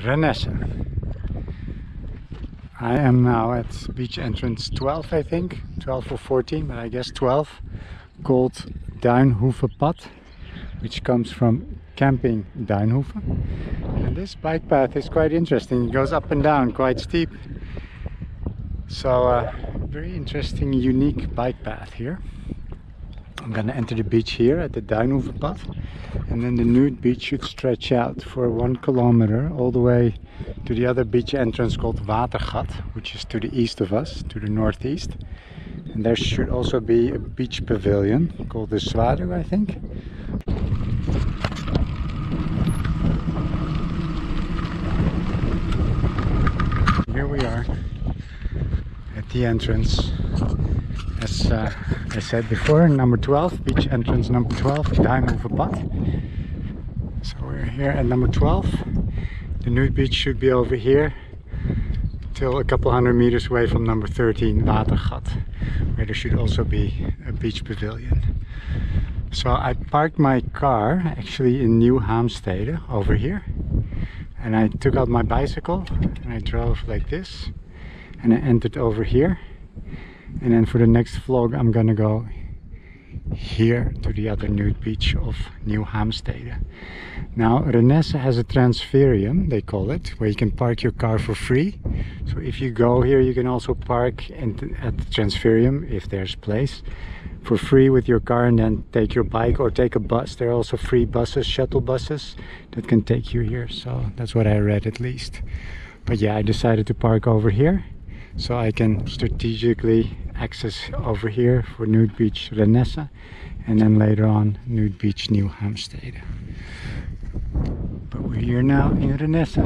Renesse. I am now at beach entrance 12, I think, 12 or 14, but I guess 12, called Duinhoevenpad, which comes from camping Duinhoeven. And this bike path is quite interesting. It goes up and down, quite steep. So very interesting, unique bike path here. I'm gonna enter the beach here at the Duinhoevenpad, and then the Nude beach should stretch out for 1 kilometer all the way to the other beach entrance called Watergat, which is to the east of us, to the northeast. And there should also be a beach pavilion called the Zwaluw, I think. Here we are at the entrance. As I said before, number 12, beach entrance number 12, Duinhoevenpad. So we're here at number 12. The Nude beach should be over here till a couple hundred meters away from number 13, Watergat, where there should also be a beach pavilion. So I parked my car actually in Nieuw Haamstede over here, and I took out my bicycle and I drove like this, and I entered over here. And then for the next vlog I'm gonna go here to the other Nude beach of Nieuw Haamstede. Now Renesse has a transferium, they call it, where you can park your car for free. So if you go here you can also park at the transferium, if there's place, for free with your car, and then take your bike or take a bus. There are also free buses, shuttle buses, that can take you here. So that's what I read at least. But yeah, I decided to park over here, so I can strategically access over here for Nude beach Renesse, and then later on Nude beach Nieuw Haamstede. But we're here now in Renesse,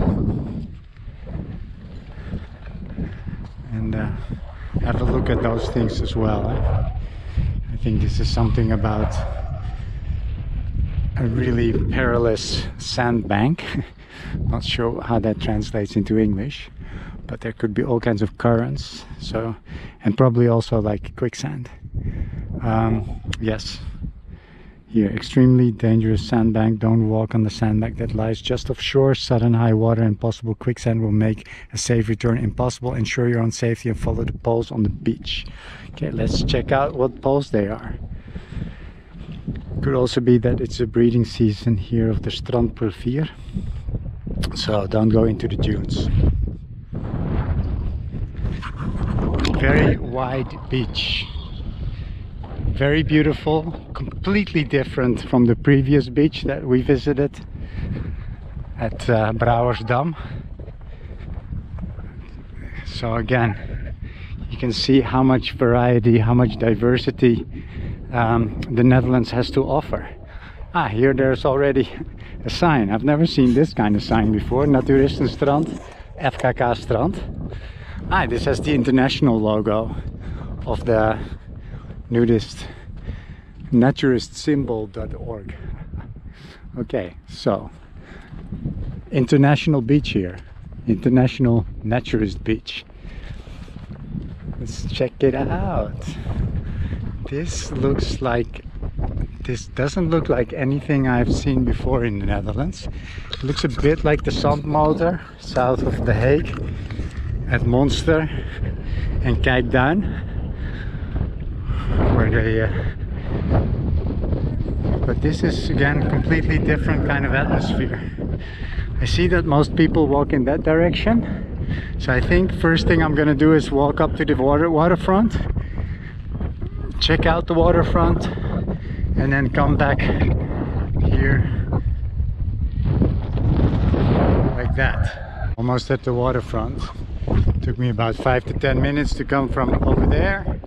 and have a look at those things as well. I think this is something about a really perilous sandbank. Not sure how that translates into English, but there could be all kinds of currents, so, and probably also like quicksand. Yes, here, extremely dangerous sandbank. Don't walk on the sandbank that lies just offshore. Sudden high water and possible quicksand will make a safe return impossible. Ensure your own safety and follow the poles on the beach. Okay, let's check out what poles they are. Could also be that it's a breeding season here of the strandpulvier, so don't go into the dunes. Very wide beach, very beautiful, completely different from the previous beach that we visited at Brouwersdam. So again, you can see how much variety, how much diversity the Netherlands has to offer. Ah, here there's already a sign. I've never seen this kind of sign before. Naturistenstrand, FKK Strand. Ah, this has the international logo of the nudist naturistsymbol.org. Okay, so international beach here, international naturist beach. Let's check it out. This doesn't look like anything I've seen before in the Netherlands. It looks a bit like the Zandmotor south of The Hague at Monster and Kijkduin, where they but this is again completely different kind of atmosphere. I see that most people walk in that direction, so I think first thing I'm gonna do is walk up to the waterfront, check out the waterfront, and then come back here like that. Almost at the waterfront. Took me about 5 to 10 minutes to come from over there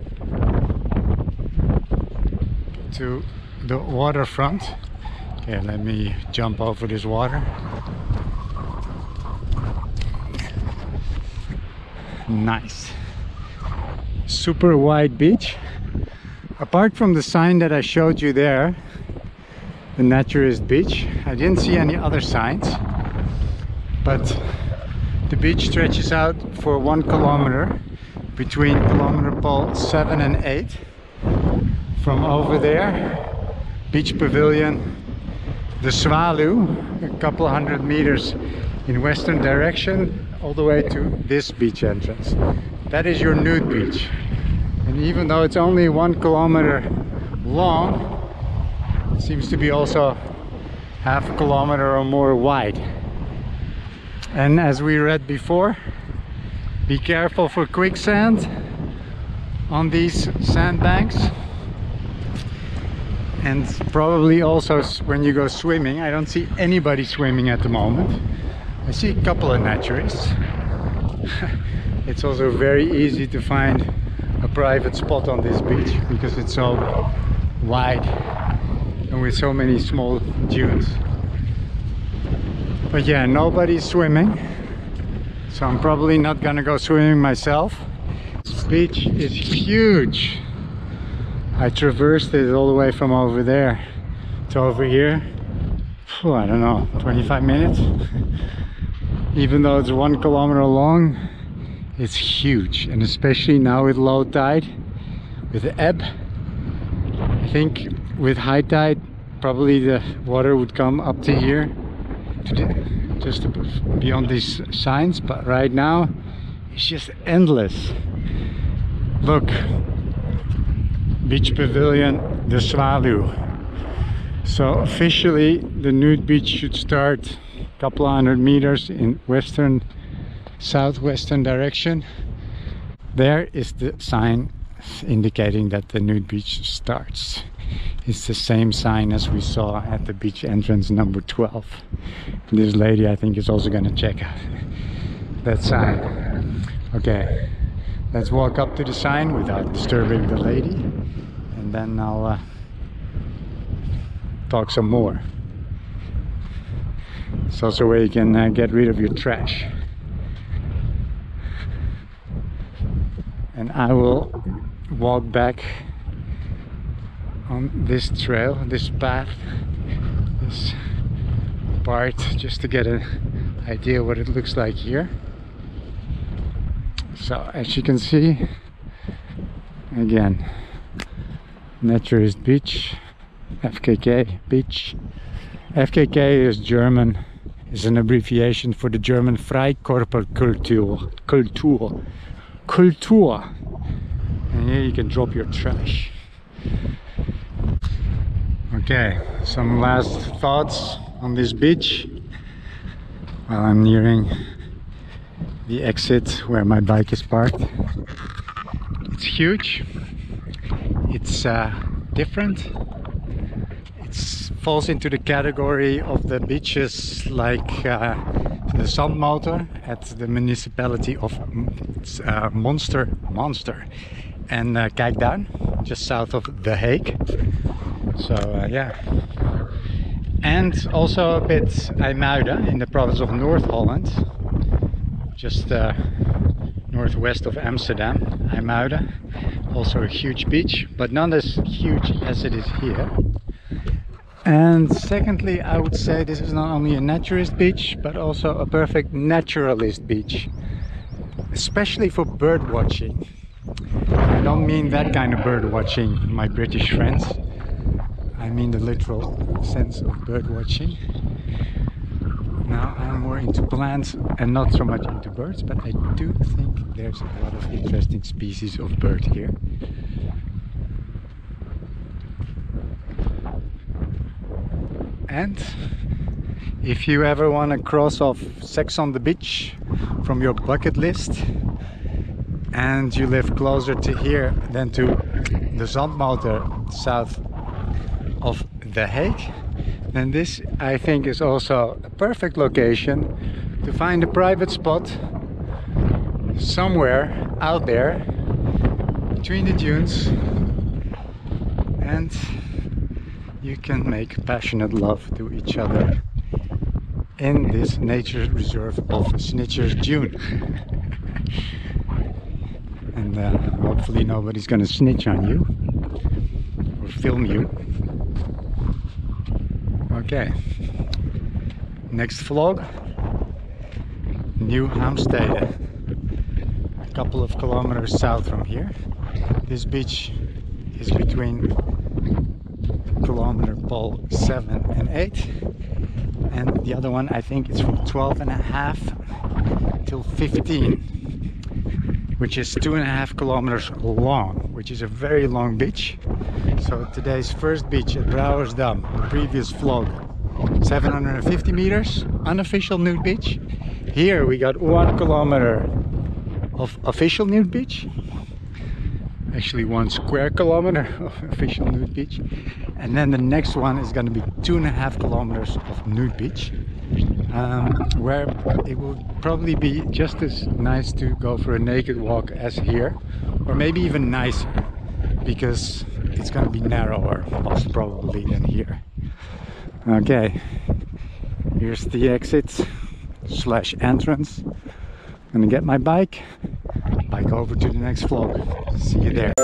to the waterfront. Okay, let me jump over this water. Nice. Super wide beach. Apart from the sign that I showed you there, the naturist beach, I didn't see any other signs, but the beach stretches out for 1 kilometer between kilometer pole 7 and 8. From over there, beach pavilion the Svalu, a couple hundred meters in western direction, all the way to this beach entrance. That is your Nude beach. And even though it's only 1 kilometer long, it seems to be also half a kilometer or more wide. And as we read before, be careful for quicksand on these sandbanks. And probably also when you go swimming. I don't see anybody swimming at the moment. I see a couple of naturists. It's also very easy to find a private spot on this beach because it's so wide and with so many small dunes. But yeah, nobody's swimming, so I'm probably not gonna go swimming myself. This beach is huge. I traversed it all the way from over there to over here. I don't know, 25 minutes. Even though it's 1 kilometer long, it's huge. And especially now with low tide, with the ebb, I think with high tide probably the water would come up to here, just beyond these signs. But right now it's just endless. Look, beach pavilion, the Svalu. So officially the Nude beach should start a couple of hundred meters in western southwestern direction. There is the sign indicating that the Nude beach starts. It's the same sign as we saw at the beach entrance number 12. And this lady, I think, is also going to check out that sign. Okay, let's walk up to the sign without disturbing the lady, and then I'll talk some more. It's also where you can get rid of your trash. And I will walk back on this trail, this path, this part, just to get an idea what it looks like here. So as you can see, again, Naturist Beach, FKK Beach. FKK is German, is an abbreviation for the German Freikörperkultur. Kultur. And here you can drop your trash. Okay, some last thoughts on this beach while I'm nearing the exit where my bike is parked. It's huge, it's different, it falls into the category of the beaches like the Zandmotor at the municipality of Monster and Kijkduin, just south of The Hague. So yeah, and also a bit IJmuiden in the province of North Holland, just northwest of Amsterdam. IJmuiden, also a huge beach, but not as huge as it is here. And secondly, I would say this is not only a naturist beach, but also a perfect naturalist beach, especially for bird watching. I don't mean that kind of bird watching, my British friends. I mean the literal sense of bird watching. Now I'm more into plants and not so much into birds, but I do think there's a lot of interesting species of bird here. And if you ever want to cross off Sex on the Beach from your bucket list, and you live closer to here than to the Zandmotor south of The Hague, then this, I think, is also a perfect location to find a private spot somewhere out there between the dunes, and you can make passionate love to each other in this nature reserve of Snitcher's Dune. And hopefully nobody's gonna snitch on you or film you. Okay, next vlog, New Hampstead, a couple of kilometers south from here. This beach is between kilometer pole 7 and 8, and the other one I think it's from 12.5 till 15, which is 2.5 kilometers long, which is a very long beach. So today's first beach at Brouwersdam, the previous vlog, 750 meters, unofficial nude beach. Here we got 1 kilometer of official nude beach, actually 1 square kilometer of official nude beach, and then the next one is going to be 2.5 kilometers of nude beach, where it will probably be just as nice to go for a naked walk as here, or maybe even nicer, because it's going to be narrower most probably than here. Okay, here's the exit slash entrance. I'm gonna get my bike over to the next vlog. See you there.